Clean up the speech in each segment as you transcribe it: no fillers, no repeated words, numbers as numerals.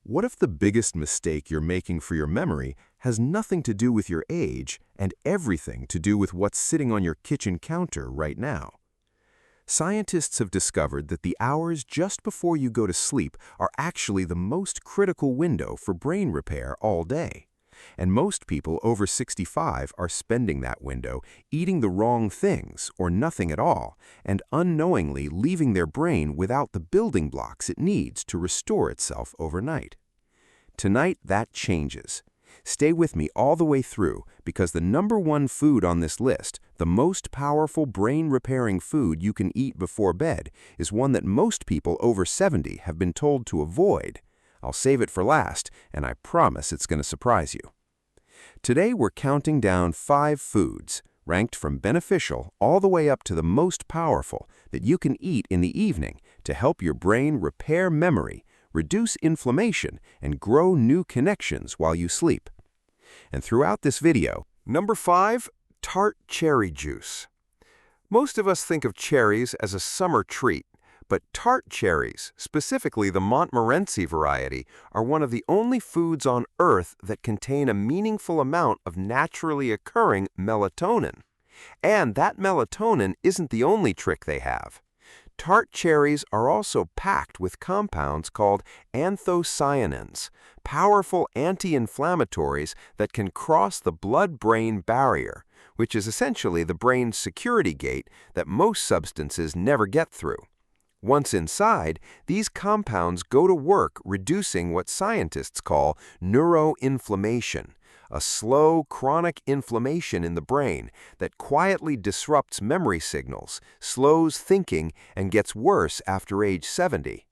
What if the biggest mistake you're making for your memory has nothing to do with your age and everything to do with what's sitting on your kitchen counter right now? Scientists have discovered that the hours just before you go to sleep are actually the most critical window for brain repair all day. And most people over 65 are spending that window eating the wrong things or nothing at all, and unknowingly leaving their brain without the building blocks it needs to restore itself overnight. Tonight, that changes. Stay with me all the way through, because the #1 food on this list, the most powerful brain-repairing food you can eat before bed, is one that most people over 70 have been told to avoid. I'll save it for last, and I promise it's going to surprise you. Today we're counting down 5 foods, ranked from beneficial all the way up to the most powerful, that you can eat in the evening to help your brain repair memory, reduce inflammation, and grow new connections while you sleep. And throughout this video, Number 5, Tart cherry juice. Most of us think of cherries as a summer treat, but Tart cherries, specifically the Montmorency variety, are one of the only foods on Earth that contain a meaningful amount of naturally occurring melatonin. And that melatonin isn't the only trick they have. Tart cherries are also packed with compounds called anthocyanins, powerful anti-inflammatories that can cross the blood-brain barrier, which is essentially the brain's security gate that most substances never get through. Once inside, these compounds go to work reducing what scientists call neuroinflammation, a slow, chronic inflammation in the brain that quietly disrupts memory signals, slows thinking, and gets worse after age 70.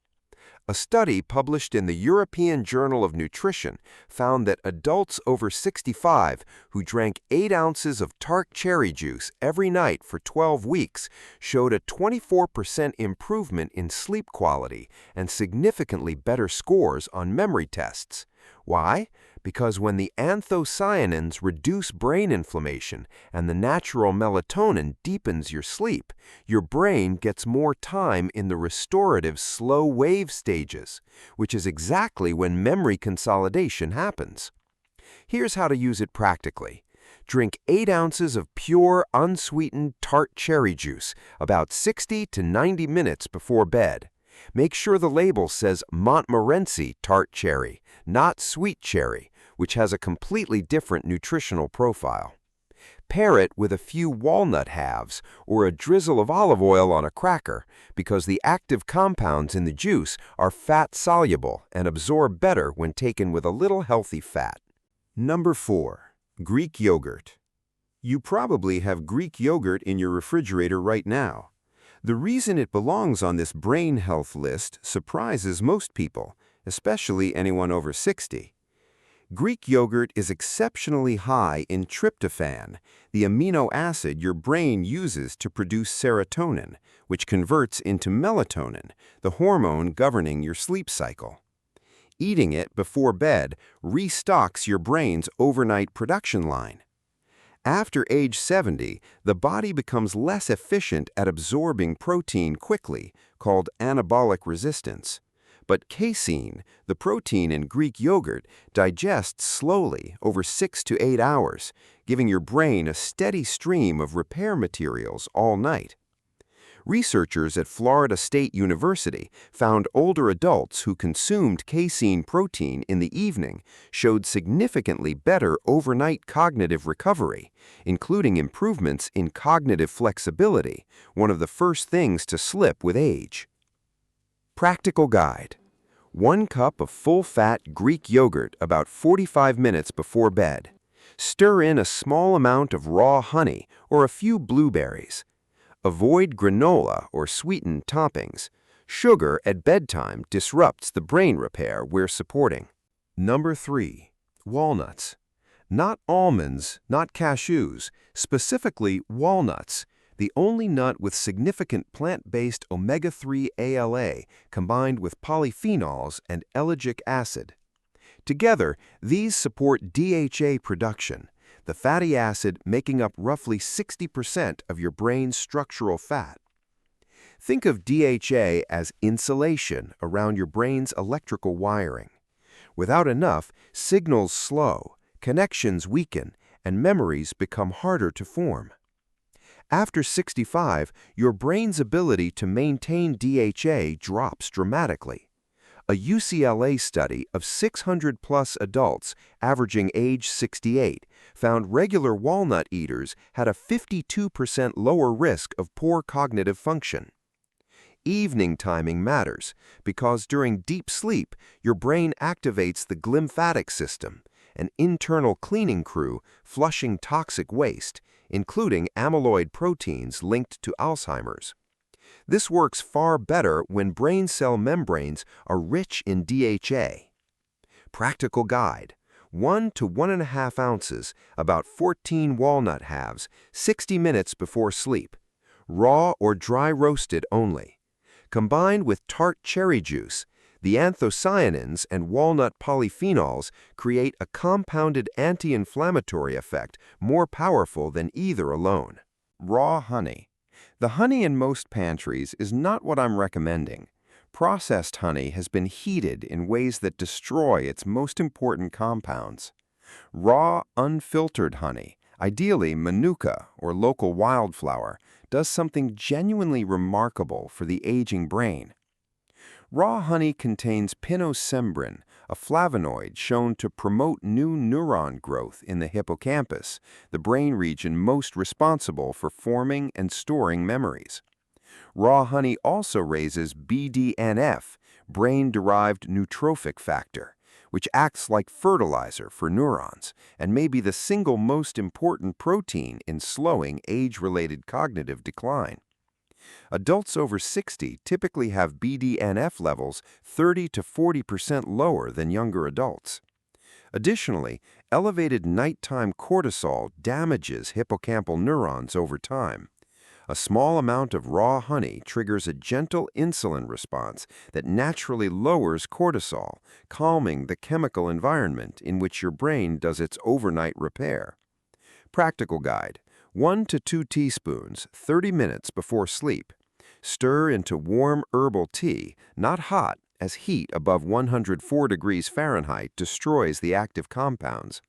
A study published in the European Journal of Nutrition found that adults over 65 who drank 8 ounces of Tart cherry juice every night for 12 weeks showed a 24% improvement in sleep quality and significantly better scores on memory tests. Why? Because when the anthocyanins reduce brain inflammation and the natural melatonin deepens your sleep, your brain gets more time in the restorative slow wave stages, which is exactly when memory consolidation happens. Here's how to use it practically. Drink 8 ounces of pure, unsweetened Tart cherry juice about 60 to 90 minutes before bed. Make sure the label says Montmorency Tart cherry, not sweet cherry, which has a completely different nutritional profile. Pair it with a few walnut halves or a drizzle of olive oil on a cracker, because the active compounds in the juice are fat-soluble and absorb better when taken with a little healthy fat. Number 4. Greek yogurt. You probably have Greek yogurt in your refrigerator right now. The reason it belongs on this brain health list surprises most people, especially anyone over 60. Greek yogurt is exceptionally high in tryptophan, the amino acid your brain uses to produce serotonin, which converts into melatonin, the hormone governing your sleep cycle. Eating it before bed restocks your brain's overnight production line. After age 70, the body becomes less efficient at absorbing protein quickly, called anabolic resistance. But casein, the protein in Greek yogurt, digests slowly over 6 to 8 hours, giving your brain a steady stream of repair materials all night. Researchers at Florida State University found older adults who consumed casein protein in the evening showed significantly better overnight cognitive recovery, including improvements in cognitive flexibility, one of the first things to slip with age. Practical guide. 1 cup of full-fat Greek yogurt about 45 minutes before bed. Stir in a small amount of raw honey or a few blueberries. Avoid granola or sweetened toppings. Sugar at bedtime disrupts the brain repair we're supporting. Number 3. Walnuts. Not almonds, not cashews, specifically walnuts, the only nut with significant plant-based omega-3 ALA combined with polyphenols and ellagic acid. Together, these support DHA production, the fatty acid making up roughly 60% of your brain's structural fat. Think of DHA as insulation around your brain's electrical wiring. Without enough, signals slow, connections weaken, and memories become harder to form. After 65, your brain's ability to maintain DHA drops dramatically. A UCLA study of 600-plus adults averaging age 68 found regular walnut eaters had a 52% lower risk of poor cognitive function. Evening timing matters because during deep sleep, your brain activates the glymphatic system, an internal cleaning crew flushing toxic waste, including amyloid proteins linked to Alzheimer's. This works far better when brain cell membranes are rich in DHA. Practical guide: 1 to 1.5 ounces, about 14 walnut halves, 60 minutes before sleep. Raw or dry roasted only. Combined with tart cherry juice, the anthocyanins and walnut polyphenols create a compounded anti-inflammatory effect more powerful than either alone. Raw honey. The honey in most pantries is not what I'm recommending. Processed honey has been heated in ways that destroy its most important compounds. Raw, unfiltered honey, ideally manuka or local wildflower, does something genuinely remarkable for the aging brain. Raw honey contains pinosembrin, a flavonoid shown to promote new neuron growth in the hippocampus, the brain region most responsible for forming and storing memories. Raw honey also raises BDNF, brain-derived neurotrophic factor, which acts like fertilizer for neurons and may be the single most important protein in slowing age-related cognitive decline. Adults over 60 typically have BDNF levels 30 to 40% lower than younger adults. Additionally, elevated nighttime cortisol damages hippocampal neurons over time. A small amount of raw honey triggers a gentle insulin response that naturally lowers cortisol, calming the chemical environment in which your brain does its overnight repair. Practical guide: 1 to 2 teaspoons, 30 minutes before sleep. Stir into warm herbal tea, not hot, as heat above 104 degrees Fahrenheit destroys the active compounds.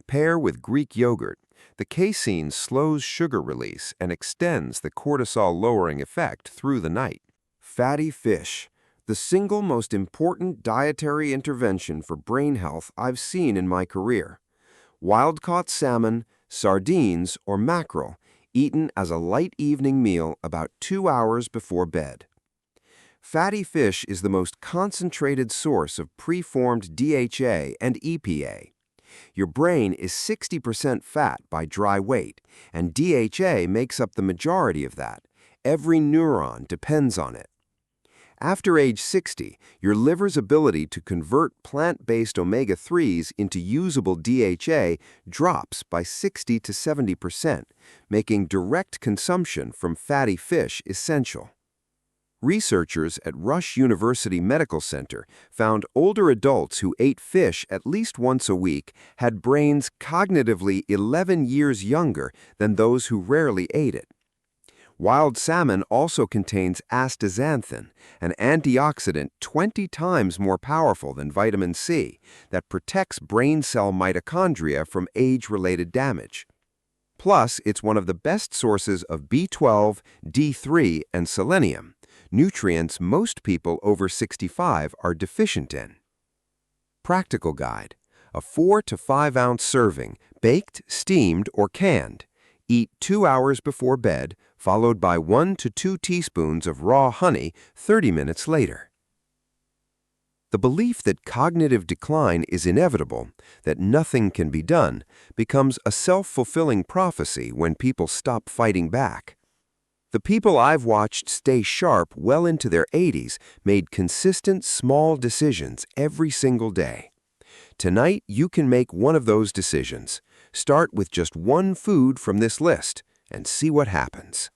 Pair with Greek yogurt. The casein slows sugar release and extends the cortisol-lowering effect through the night. Fatty fish, the single most important dietary intervention for brain health I've seen in my career. Wild-caught salmon, sardines, or mackerel, eaten as a light evening meal about 2 hours before bed. Fatty fish is the most concentrated source of preformed DHA and EPA. Your brain is 60% fat by dry weight, and DHA makes up the majority of that. Every neuron depends on it. After age 60, your liver's ability to convert plant-based omega-3s into usable DHA drops by 60 to 70%, making direct consumption from fatty fish essential. Researchers at Rush University Medical Center found older adults who ate fish at least once a week had brains cognitively 11 years younger than those who rarely ate it. Wild salmon also contains astaxanthin, an antioxidant 20 times more powerful than vitamin C that protects brain cell mitochondria from age-related damage. Plus, it's one of the best sources of B12, D3, and selenium, nutrients most people over 65 are deficient in. Practical guide: a 4 to 5 ounce serving, baked, steamed, or canned. Eat 2 hours before bed, followed by 1 to 2 teaspoons of raw honey 30 minutes later. The belief that cognitive decline is inevitable, that nothing can be done, becomes a self-fulfilling prophecy when people stop fighting back. The people I've watched stay sharp well into their 80s made consistent small decisions every single day. Tonight, you can make one of those decisions. Start with just one food from this list and see what happens.